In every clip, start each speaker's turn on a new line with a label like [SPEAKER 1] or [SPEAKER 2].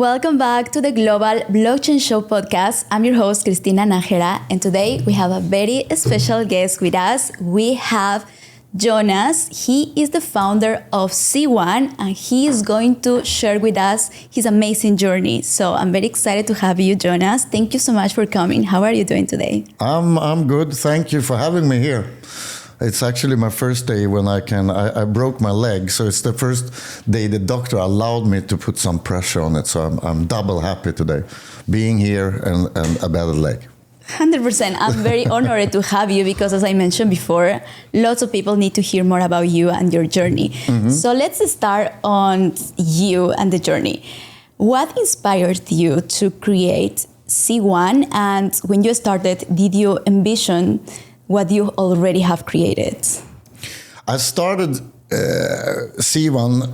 [SPEAKER 1] Welcome back to the Global Blockchain Show podcast. I'm your host, Cristina Nájera, and today we have a very special guest with us. We have Jonas. He is the founder of C1, and he is going to share with us his amazing journey. So I'm very excited to have you, Jonas. Thank you so much for coming. How are you doing today?
[SPEAKER 2] I'm good. Thank you for having me here. It's actually my first day when I broke my leg, so it's the first day the doctor allowed me to put some pressure on it. So I'm double happy today, being here and a better leg.
[SPEAKER 1] 100%. I'm very honored to have you because, as I mentioned before, lots of people need to hear more about you and your journey. Mm-hmm. So let's start on you and the journey. What inspired you to create C1? And when you started, did you envision what you already have created?
[SPEAKER 2] I started C1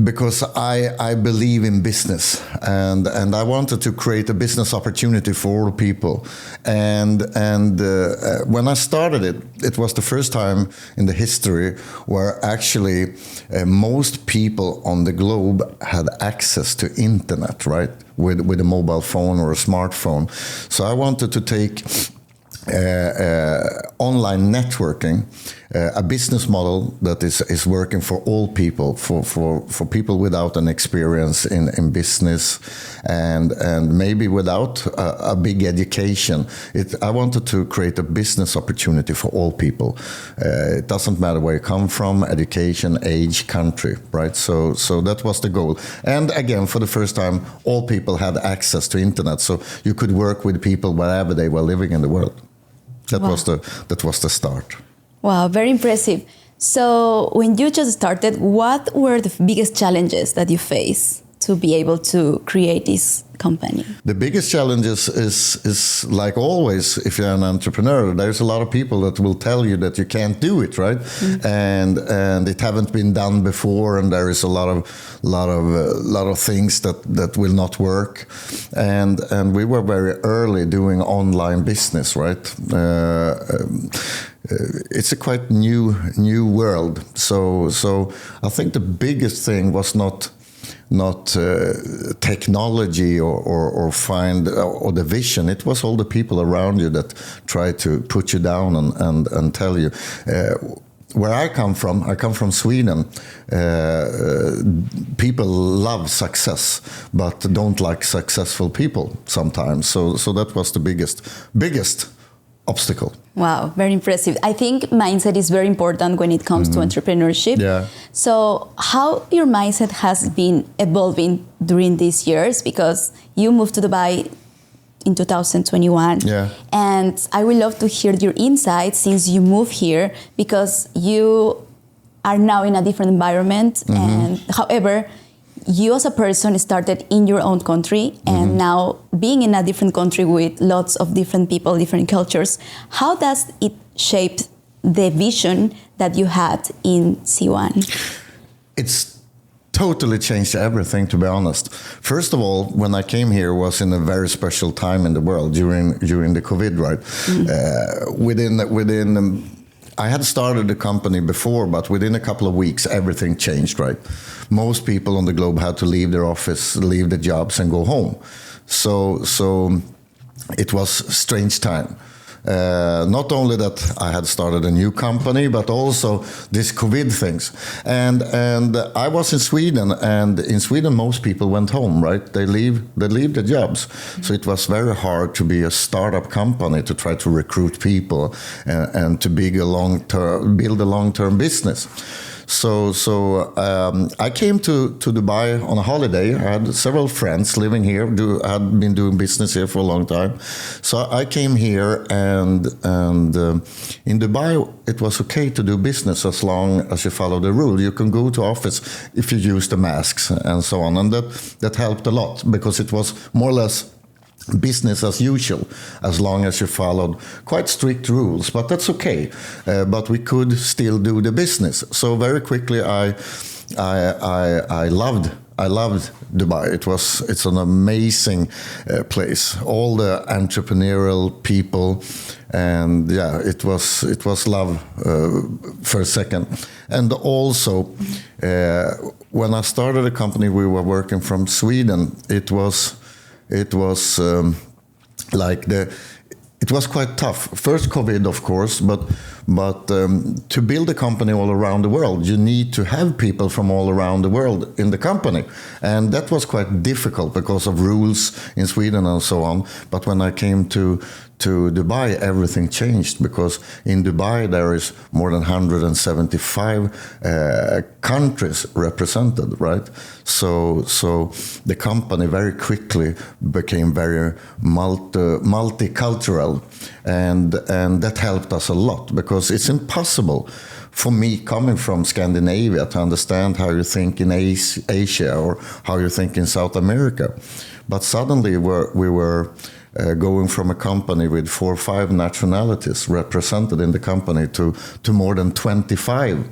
[SPEAKER 2] because I believe in business and I wanted to create a business opportunity for all people. And when I started it, it was the first time in the history where actually most people on the globe had access to internet, right? With a mobile phone or a smartphone. So I wanted to take online networking, a business model that is working for all people, for people without an experience in business and maybe without a big education. I wanted to create a business opportunity for all people. It doesn't matter where you come from, education, age, country, right? So that was the goal. And again, for the first time, all people had access to internet, so you could work with people wherever they were living in the world. That was the start.
[SPEAKER 1] Wow, very impressive. So when you just started, what were the biggest challenges that you faced to be able to create this company?
[SPEAKER 2] The biggest challenges is like always, if you're an entrepreneur, there's a lot of people that will tell you that you can't do it, right? Mm-hmm. And it haven't been done before, and there is a lot of things that will not work. And we were very early doing online business, right? It's a quite new world. So I think the biggest thing was not technology or the vision. It was all the people around you that try to put you down and tell you. Where I come from Sweden. People love success, but don't like successful people sometimes. So that was the biggest obstacle.
[SPEAKER 1] Wow, very impressive. I think mindset is very important when it comes to entrepreneurship.
[SPEAKER 2] Yeah.
[SPEAKER 1] So how your mindset has been evolving during these years, because you moved to Dubai in 2021.
[SPEAKER 2] Yeah.
[SPEAKER 1] And I would love to hear your insights since you moved here, because you are now in a different environment. Mm-hmm. And however, you as a person started in your own country, and now being in a different country with lots of different people, different cultures, how does it shape the vision that you had in C1? It's
[SPEAKER 2] totally changed everything, to be honest. First of all, when I came here was in a very special time in the world during the COVID, right? Mm-hmm. I had started the company before, but within a couple of weeks, everything changed, right? Most people on the globe had to leave their office, leave their jobs, and go home. So it was a strange time. Not only that I had started a new company, but also this COVID things. And I was in Sweden, and in Sweden most people went home, right? They leave their jobs. Mm-hmm. So it was very hard to be a startup company, to try to recruit people and to build a long-term business. So I came to Dubai on a holiday. I had several friends living here. I had been doing business here for a long time. So I came here, and in Dubai it was okay to do business as long as you follow the rule. You can go to office if you use the masks and so on, and that helped a lot, because it was more or less business as usual, as long as you followed quite strict rules, but that's okay. But we could still do the business. So very quickly, I loved Dubai. It's an amazing place. All the entrepreneurial people, and yeah, it was love for a second. And also, when I started the company, we were working from Sweden. It was it was quite tough. First COVID, of course, but to build a company all around the world, you need to have people from all around the world in the company. And that was quite difficult because of rules in Sweden and so on. But when I came to Dubai, everything changed, because in Dubai there is more than 175 countries represented, right? So the company very quickly became very multicultural, and that helped us a lot, because it's impossible for me coming from Scandinavia to understand how you think in Asia or how you think in South America. But suddenly we were going from a company with 4 or 5 nationalities represented in the company to more than 25.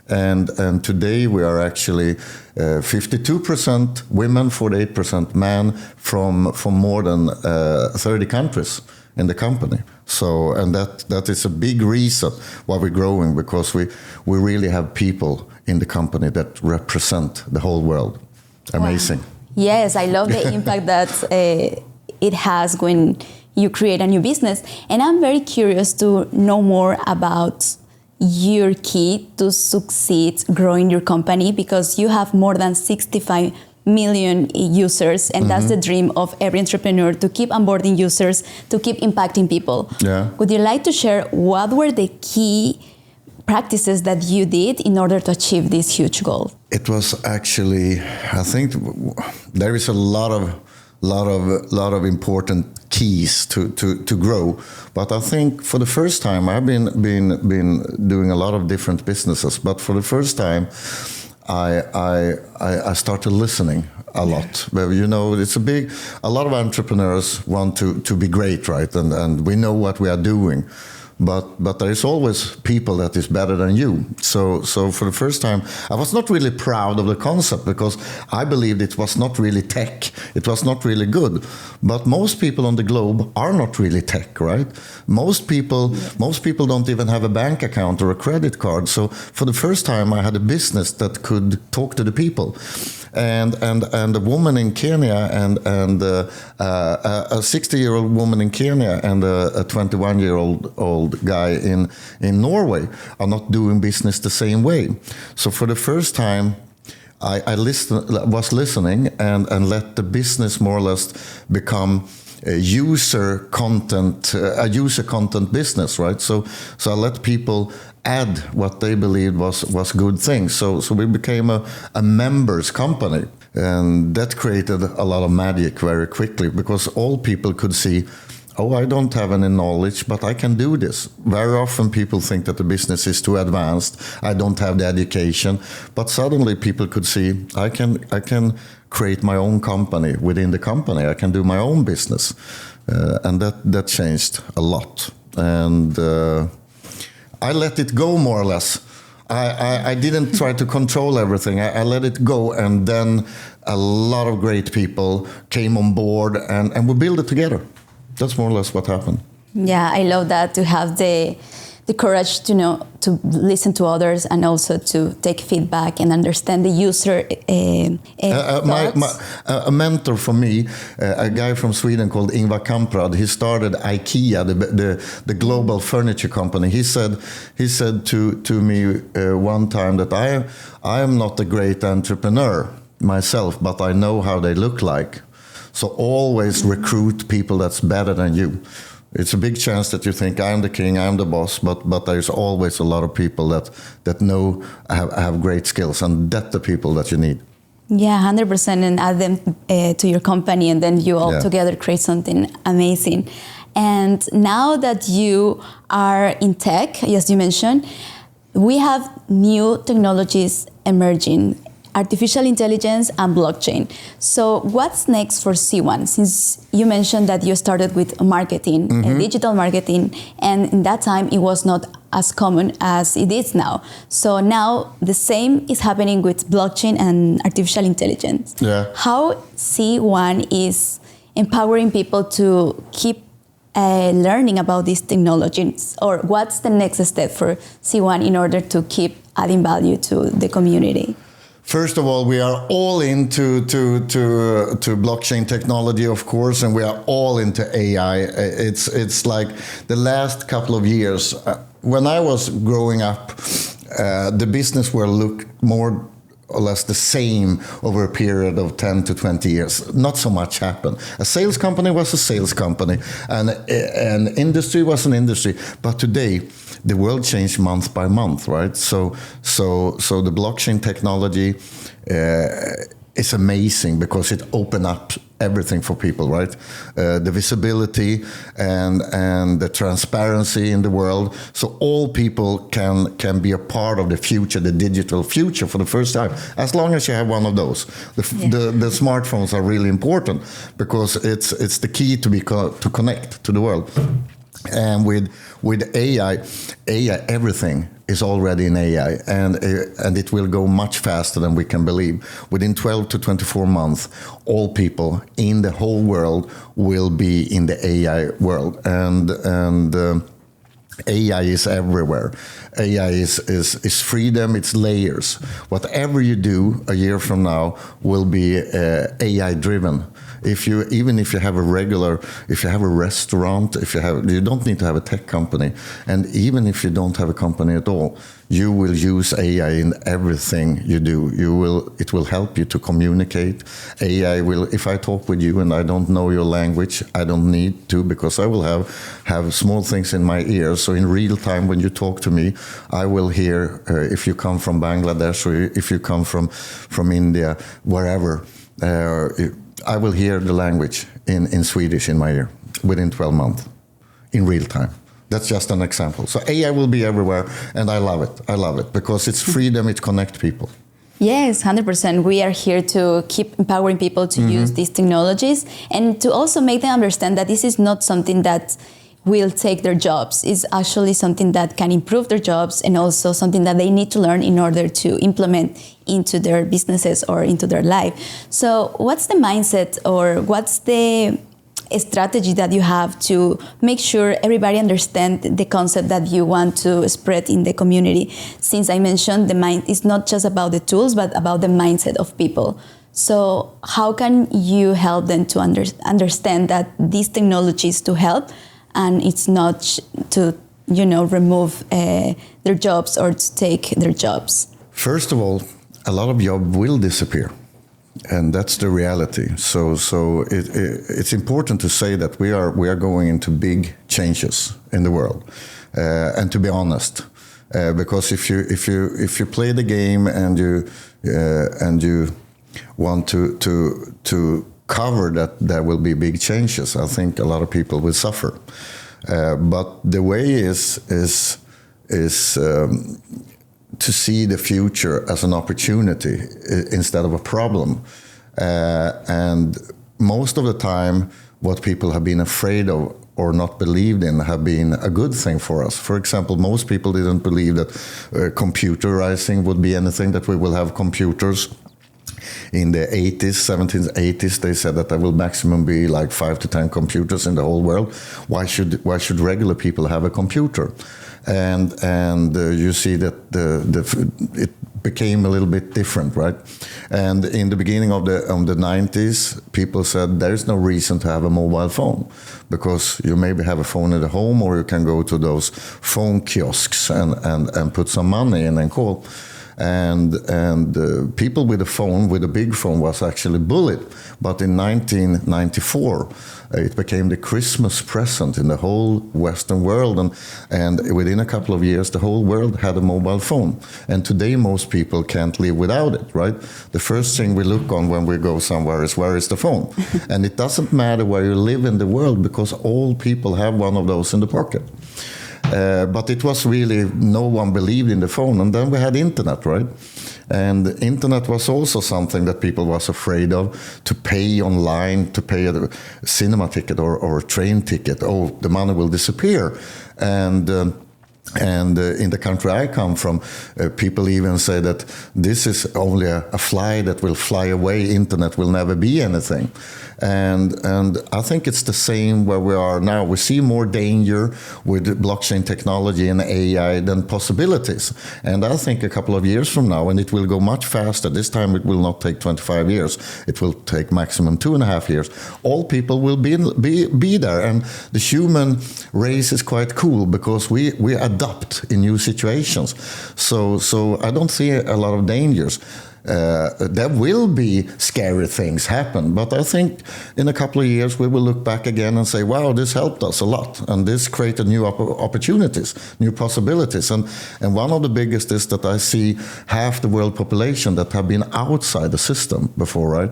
[SPEAKER 2] And today we are actually 52% women, 48% men from more than 30 countries in the company. So, and that is a big reason why we're growing, because we really have people in the company that represent the whole world. Amazing.
[SPEAKER 1] Wow. Yes, I love the impact that it has when you create a new business. And I'm very curious to know more about your key to succeed growing your company, because you have more than 65 million users, and that's the dream of every entrepreneur, to keep onboarding users, to keep impacting people.
[SPEAKER 2] Yeah.
[SPEAKER 1] Would you like to share what were the key practices that you did in order to achieve this huge goal?
[SPEAKER 2] It was actually, I think there is a lot of important keys to grow, but I think for the first time I've been doing a lot of different businesses, but for the first time I started listening a lot. You know, a lot of entrepreneurs want to be great, right? And we know what we are doing. But there is always people that is better than you. So for the first time, I was not really proud of the concept, because I believed it was not really tech. It was not really good. But most people on the globe are not really tech, right? Most people don't even have a bank account or a credit card. So for the first time, I had a business that could talk to the people. And a woman in Kenya and a 60-year-old woman in Kenya and a 21-year-old guy in Norway are not doing business the same way. So for the first time, I was listening and let the business more or less become a user content business, right? So I let people add what they believed was good things. So we became a members company, and that created a lot of magic very quickly, because all people could see, oh, I don't have any knowledge, but I can do this. Very often people think that the business is too advanced. I don't have the education, but suddenly people could see, I can create my own company within the company. I can do my own business, and that changed a lot. And I let it go, more or less. I didn't try to control everything. I let it go, and then a lot of great people came on board, and we built it together. That's more or less what happened.
[SPEAKER 1] Yeah, I love that, to have the courage to listen to others, and also to take feedback and understand the user thoughts.
[SPEAKER 2] A mentor for me, a guy from Sweden called Ingvar Kamprad, he started IKEA, the global furniture company. He said to me one time that I am not a great entrepreneur myself, but I know how they look like. So always recruit people that's better than you. It's a big chance that you think I'm the king, I'm the boss, but there's always a lot of people that know have great skills, and that's the people that you need.
[SPEAKER 1] Yeah, 100%, and add them to your company, and then you all together create something amazing. And now that you are in tech, as you mentioned, we have new technologies emerging, artificial intelligence and blockchain. So what's next for C1? Since you mentioned that you started with marketing, digital marketing, and in that time it was not as common as it is now. So now the same is happening with blockchain and artificial intelligence.
[SPEAKER 2] Yeah.
[SPEAKER 1] How C1 is empowering people to keep learning about these technologies, or what's the next step for C1 in order to keep adding value to the community?
[SPEAKER 2] First of all, we are all into to blockchain technology, of course, and we are all into AI. It's like the last couple of years. When I was growing up, the business world looked more or less the same over a period of 10 to 20 years. Not so much happened. A sales company was a sales company, and an industry was an industry. But today, the world changed month by month, right? So the blockchain technology is amazing because it opened up everything for people, right? The visibility and the transparency in the world, so all people can be a part of the future, the digital future, for the first time. As long as you have one of those, the smartphones are really important because it's the key to connect to the world. And with AI, everything is already in AI, and it will go much faster than we can believe. Within 12 to 24 months, all people in the whole world will be in the AI world, and AI is everywhere. AI is freedom, it's layers. Whatever you do a year from now will be AI driven. Even if you have a restaurant, you don't need to have a tech company, and even if you don't have a company at all, you will use AI in everything you do. It will help you to communicate. AI will, if I talk with you and I don't know your language, I don't need to, because I will have small things in my ears. So in real time, when you talk to me, I will hear if you come from Bangladesh or if you come from India, wherever. I will hear the language in Swedish in my ear within 12 months in real time. That's just an example. So AI will be everywhere, and I love it. I love it because it's freedom, it connects people.
[SPEAKER 1] Yes, 100%. We are here to keep empowering people to use these technologies and to also make them understand that this is not something that will take their jobs. It's actually something that can improve their jobs and also something that they need to learn in order to implement into their businesses or into their life. So what's the mindset or what's the strategy that you have to make sure everybody understands the concept that you want to spread in the community? Since I mentioned the mind is not just about the tools, but about the mindset of people. So how can you help them to understand that these technologies to help, and it's not to, remove their jobs or to take their jobs?
[SPEAKER 2] First of all, a lot of jobs will disappear, and that's the reality. So it's important to say that we are going into big changes in the world, and to be honest, because if you play the game and you want to cover that there will be big changes, I think a lot of people will suffer. But the way is to see the future as an opportunity instead of a problem. And most of the time, what people have been afraid of or not believed in have been a good thing for us. For example, most people didn't believe that computerizing would be anything, that we will have computers. In the 17th, 80s, they said that there will maximum be like 5 to 10 computers in the whole world. Why should regular people have a computer? And you see that it became a little bit different, right? And in the beginning of the 90s, people said there's no reason to have a mobile phone, because you maybe have a phone at home, or you can go to those phone kiosks and put some money in and call. And people with a big phone was actually bullied. But in 1994, it became the Christmas present in the whole Western world. And within a couple of years, the whole world had a mobile phone. And today, most people can't live without it, right? The first thing we look on when we go somewhere is, where is the phone? And it doesn't matter where you live in the world, because all people have one of those in the pocket. But it was really, no one believed in the phone. And then we had internet, right? And the internet was also something that people was afraid of, to pay online, to pay a cinema ticket or a train ticket. Oh, the money will disappear. And And in the country I come from, people even say that this is only a fly that will fly away. Internet will never be anything. And I think it's the same where we are now. We see more danger with blockchain technology and AI than possibilities. And I think a couple of years from now, and it will go much faster, this time it will not take 25 years. It will take maximum 2.5 years. All people will be there. And the human race is quite cool because we adapt in new situations. So I don't see a lot of dangers. There will be scary things happen, but I think in a couple of years we will look back again and say, wow, this helped us a lot, and this created new opportunities, new possibilities. And one of the biggest is that I see half the world population that have been outside the system before, right,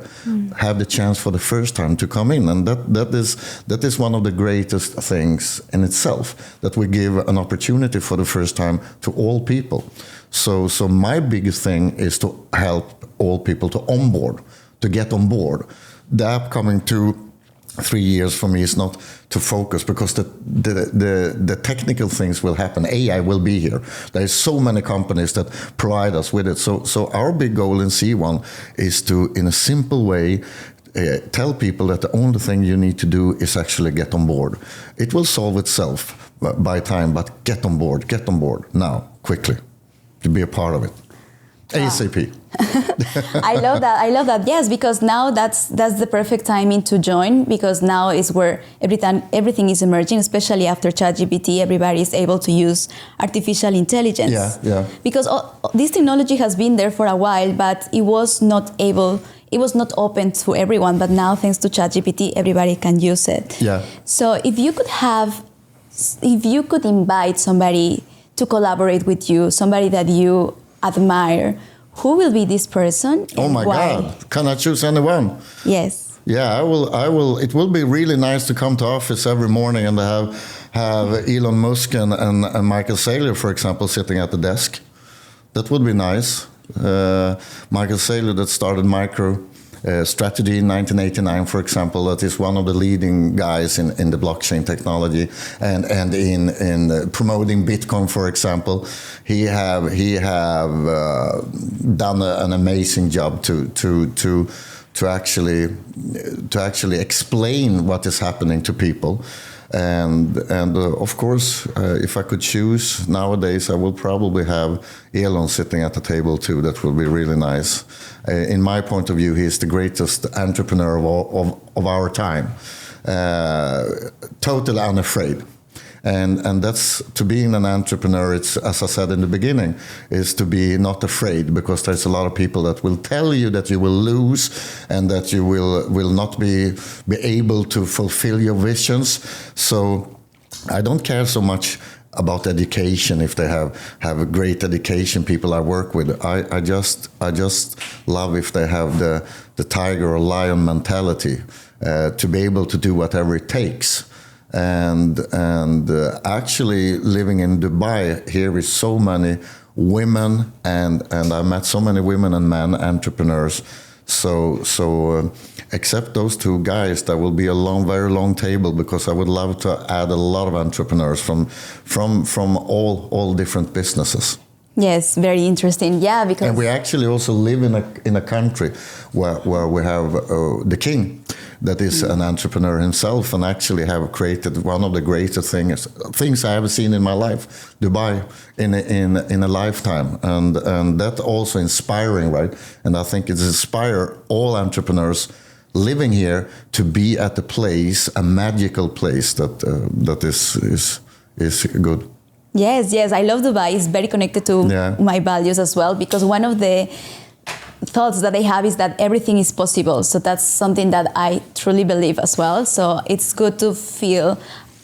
[SPEAKER 2] have the chance for the first time to come in. And that is one of the greatest things in itself, that we give an opportunity for the first time to all people. So my biggest thing is to help all people to get on board. The upcoming 2-3 years for me is not to focus, because the technical things will happen. AI will be here. There is so many companies that provide us with it. So our big goal in C1 is to, in a simple way, tell people that the only thing you need to do is actually get on board. It will solve itself by time, but get on board now, quickly, to be a part of it. ASAP.
[SPEAKER 1] I love that. Yes, because now that's the perfect timing to join, because now is where everything is emerging, especially after ChatGPT. Everybody is able to use artificial intelligence.
[SPEAKER 2] Yeah.
[SPEAKER 1] Because this technology has been there for a while, but it was not open to everyone. But now, thanks to ChatGPT, everybody can use it.
[SPEAKER 2] Yeah.
[SPEAKER 1] So if you could invite somebody to collaborate with you, somebody that you admire, who will be this person?
[SPEAKER 2] Oh my
[SPEAKER 1] why?
[SPEAKER 2] God! Can I choose anyone?
[SPEAKER 1] Yes.
[SPEAKER 2] Yeah, I will. It will be really nice to come to office every morning and have Elon Musk and Michael Saylor, for example, sitting at the desk. That would be nice. Michael Saylor, that started MicroStrategy in 1989, for example, that is one of the leading guys in the blockchain technology and in promoting Bitcoin, for example. He have done an amazing job to actually explain what is happening to people. And of course, if I could choose nowadays, I will probably have Elon sitting at the table too. That will be really nice. In my point of view, he is the greatest entrepreneur of our time. Totally unafraid. And that's, to being an entrepreneur, it's, as I said in the beginning, is to be not afraid, because there's a lot of people that will tell you that you will lose and that you will not be able to fulfill your visions. So I don't care so much about education, if they have a great education, people I work with. I just love if they have the tiger or lion mentality, to be able to do whatever it takes. And actually living in Dubai, here is so many women, and I met so many women and men entrepreneurs. So except those two guys, there will be a very long table, because I would love to add a lot of entrepreneurs from all different businesses.
[SPEAKER 1] Yes, very interesting. Yeah, because
[SPEAKER 2] and we actually also live in a country where we have the king, that is an entrepreneur himself, and actually have created one of the greatest things I have seen in my life, Dubai, in a lifetime, and that also inspiring, right? And I think it inspires all entrepreneurs living here to be at a magical place that is good.
[SPEAKER 1] Yes, I love Dubai. It's very connected to my values as well, because one of the thoughts that I have is that everything is possible. So that's something that I truly believe as well. So it's good to feel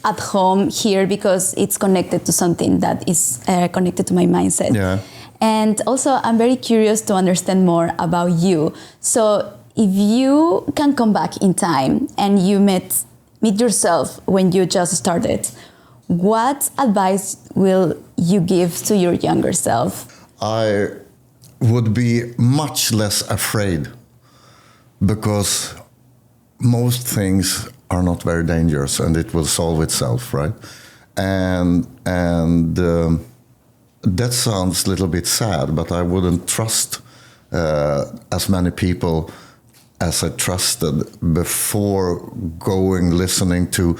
[SPEAKER 1] at home here, because it's connected to something that is connected to my mindset.
[SPEAKER 2] Yeah.
[SPEAKER 1] And also, I'm very curious to understand more about you. So if you can come back in time and you meet yourself when you just started, what advice will you give to your younger self?
[SPEAKER 2] I would be much less afraid, because most things are not very dangerous and it will solve itself, right? And that sounds a little bit sad, but I wouldn't trust as many people as I trusted before going, listening to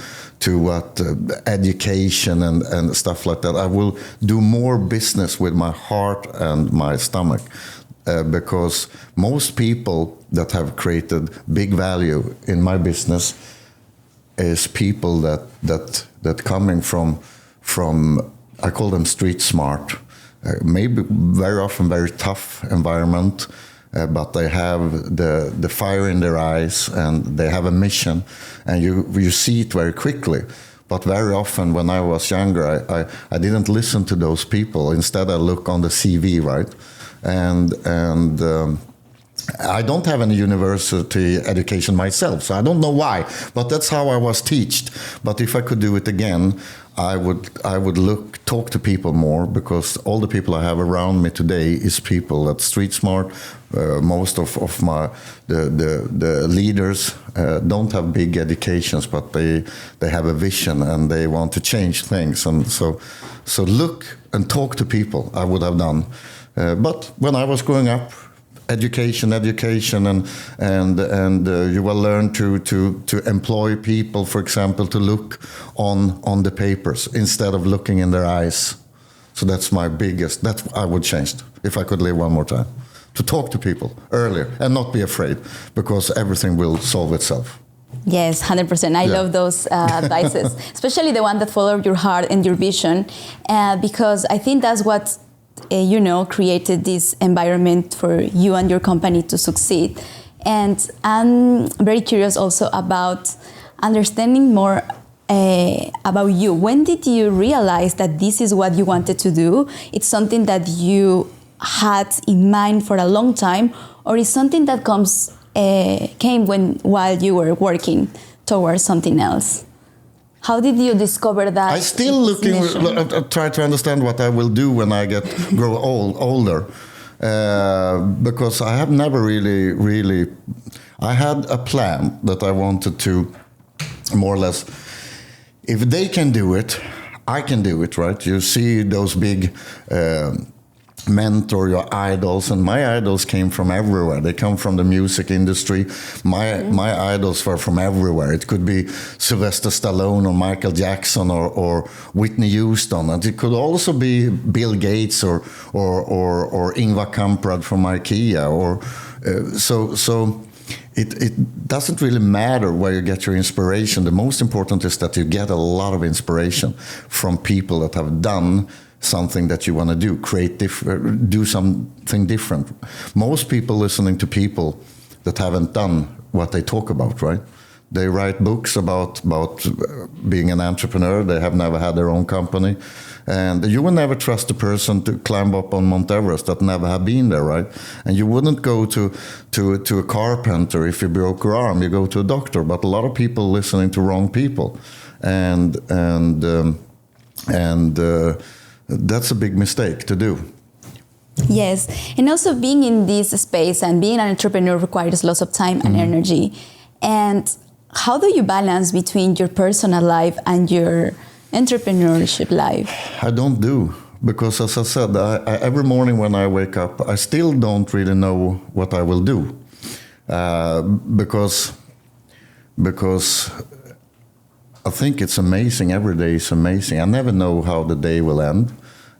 [SPEAKER 2] what education and stuff like that. I will do more business with my heart and my stomach, because most people that have created big value in my business is people that coming from I call them street smart, maybe very often very tough environment. But they have the fire in their eyes and they have a mission, and you see it very quickly. But very often when I was younger, I didn't listen to those people. Instead, I look on the CV, right? And I don't have any university education myself, so I don't know why. But that's how I was taught. But if I could do it again, I would talk to people more, because all the people I have around me today is people that's street smart. Most of the leaders don't have big educations, but they have a vision and they want to change things. And so look and talk to people. I would have done, but when I was growing up, education, and you will learn to employ people, for example, to look on the papers instead of looking in their eyes. So that's my biggest. That I would change if I could live one more time. To talk to people earlier and not be afraid, because everything will solve itself.
[SPEAKER 1] Yes, 100%. I love those advices, especially the one that follow your heart and your vision, because I think that's what created this environment for you and your company to succeed. And I'm very curious also about understanding more about you. When did you realize that this is what you wanted to do? It's something that you had in mind for a long time, or is something that came while you were working towards something else? How did you discover that?
[SPEAKER 2] I still try to understand what I will do when I grow older, because I have never really. I had a plan that I wanted to, more or less, if they can do it, I can do it, right? You see those big mentor, your idols, and my idols came from everywhere. They come from the music industry. My idols were from everywhere. It could be Sylvester Stallone or Michael Jackson or Whitney Houston, and it could also be Bill Gates or Ingvar Kamprad from IKEA. So it doesn't really matter where you get your inspiration. The most important is that you get a lot of inspiration from people that have done something that you want to do, do something different. Most people listening to people that haven't done what they talk about, right? They write books about being an entrepreneur. They have never had their own company. And you will never trust a person to climb up on Mount Everest that never have been there, right? And you wouldn't go to a carpenter if you broke your arm. You go to a doctor. But a lot of people listening to wrong people. And that's a big mistake to do.
[SPEAKER 1] Yes, and also being in this space and being an entrepreneur requires lots of time and energy. And how do you balance between your personal life and your entrepreneurship life?
[SPEAKER 2] I don't do, because as I said, every morning when I wake up, I still don't really know what I will do, because I think it's amazing. Every day is amazing. I never know how the day will end.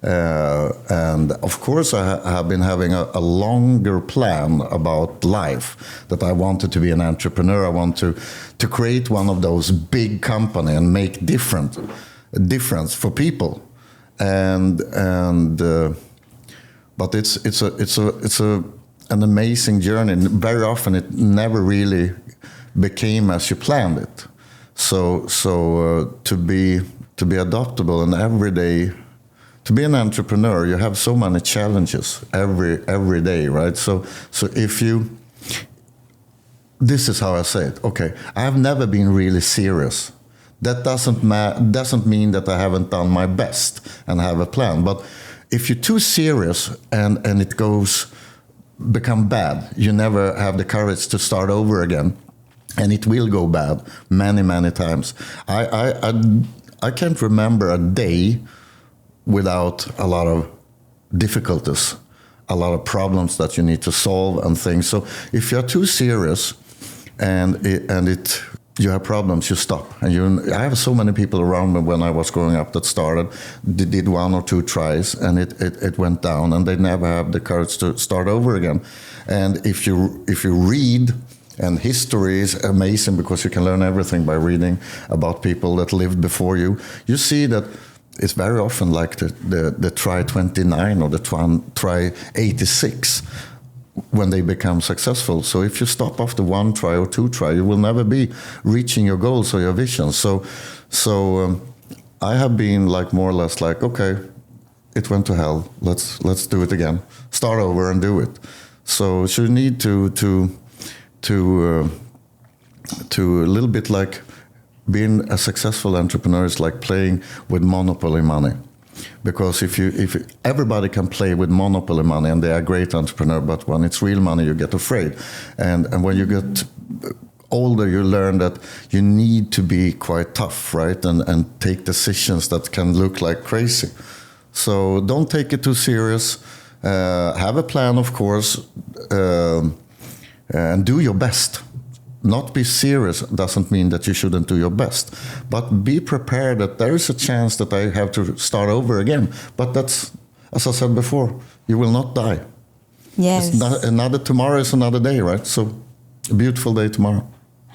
[SPEAKER 2] And of course, I have been having a longer plan about life, that I wanted to be an entrepreneur. I want to create one of those big company and make difference for people. But it's an amazing journey. And very often it never really became as you planned it. So to be adaptable and every day, to be an entrepreneur, you have so many challenges every day, right? So if you, this is how I say it. Okay, I have never been really serious. That doesn't mean that I haven't done my best and have a plan. But if you're too serious and it become bad, you never have the courage to start over again. And it will go bad many times. I can't remember a day without a lot of difficulties, a lot of problems that you need to solve and things. So if you're too serious and you have problems, you stop. And I have so many people around me when I was growing up that did 1 or 2 tries, and it went down, and they never have the courage to start over again. And if you read, and history is amazing because you can learn everything by reading about people that lived before you. You see that it's very often like the try 29 or the try 86 when they become successful. So if you stop after 1 try or 2 try, you will never be reaching your goals or your visions. So I have been like more or less like, okay, it went to hell. Let's do it again. Start over and do it. So you need to a little bit like being a successful entrepreneur is like playing with monopoly money, because if everybody can play with monopoly money and they are great entrepreneur, but when it's real money you get afraid, and when you get older you learn that you need to be quite tough, right, and take decisions that can look like crazy. So don't take it too serious. Have a plan, of course, and do your best. Not be serious doesn't mean that you shouldn't do your best, but be prepared that there is a chance that I have to start over again. But that's, as I said before, you will not die.
[SPEAKER 1] Yes.
[SPEAKER 2] Tomorrow is another day, right? So a beautiful day tomorrow.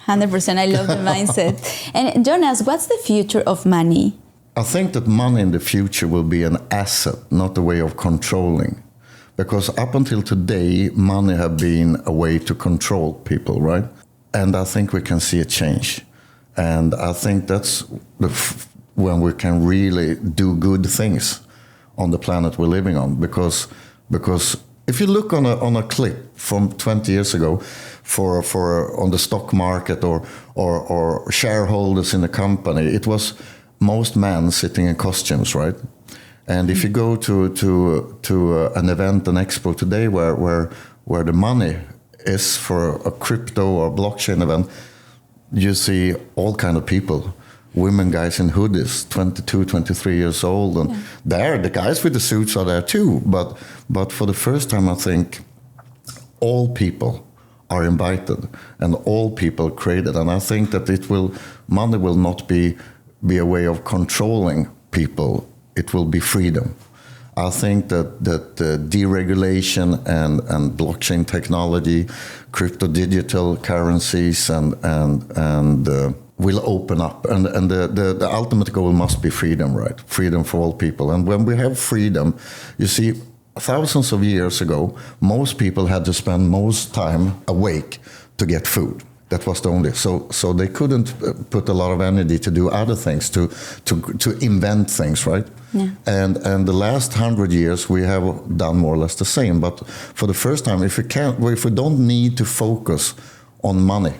[SPEAKER 1] 100%. I love the mindset. And Jonas, what's the future of money?
[SPEAKER 2] I think that money in the future will be an asset, not a way of controlling. Because up until today, money have been a way to control people, right? And I think we can see a change. And I think that's when we can really do good things on the planet we're living on. Because if you look on a clip from 20 years ago for on the stock market or shareholders in a company, it was most men sitting in costumes, right? And if you go to an event, an expo today where the money is for a crypto or blockchain event, you see all kind of people, women, guys in hoodies, 22, 23 years old, and there the guys with the suits are there too. But for the first time, I think all people are invited and all people created, and I think that money will not be a way of controlling people. It will be freedom. I think that deregulation and blockchain technology, crypto digital currencies and will open up. And the ultimate goal must be freedom, right? Freedom for all people. And when we have freedom, you see, thousands of years ago, most people had to spend most time awake to get food. That was the only. So they couldn't put a lot of energy to do other things, to invent things, right? Yeah. And the last 100 years we have done more or less the same. But for the first time, if we don't need to focus on money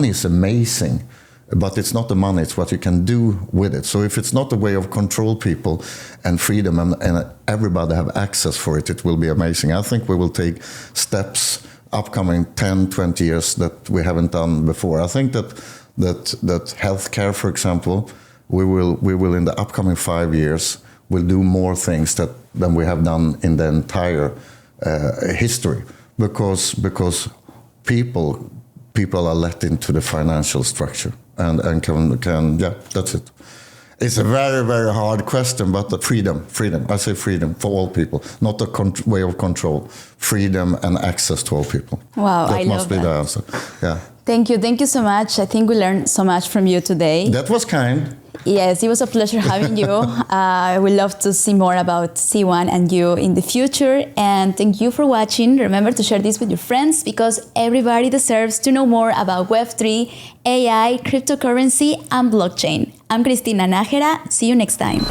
[SPEAKER 2] is amazing, but it's not the money, it's what you can do with it. So if it's not a way of control people and freedom and everybody have access for it, it will be amazing. I think we will take steps upcoming 10, 20 years that we haven't done before. I think that healthcare, for example, we will in the upcoming 5 years will do more things than we have done in the entire history, because people are let into the financial structure and can that's it. It's a very, very hard question, but the freedom. I say freedom for all people, not a way of control. Freedom and access to all people.
[SPEAKER 1] Wow,
[SPEAKER 2] that
[SPEAKER 1] I
[SPEAKER 2] must
[SPEAKER 1] love
[SPEAKER 2] be
[SPEAKER 1] that.
[SPEAKER 2] the answer. Yeah.
[SPEAKER 1] Thank you so much. I think we learned so much from you today.
[SPEAKER 2] That was kind.
[SPEAKER 1] Yes, it was a pleasure having you. I would love to see more about C1 and you in the future. And thank you for watching. Remember to share this with your friends because everybody deserves to know more about Web3, AI, cryptocurrency, and blockchain. I'm Cristina Nájera. See you next time.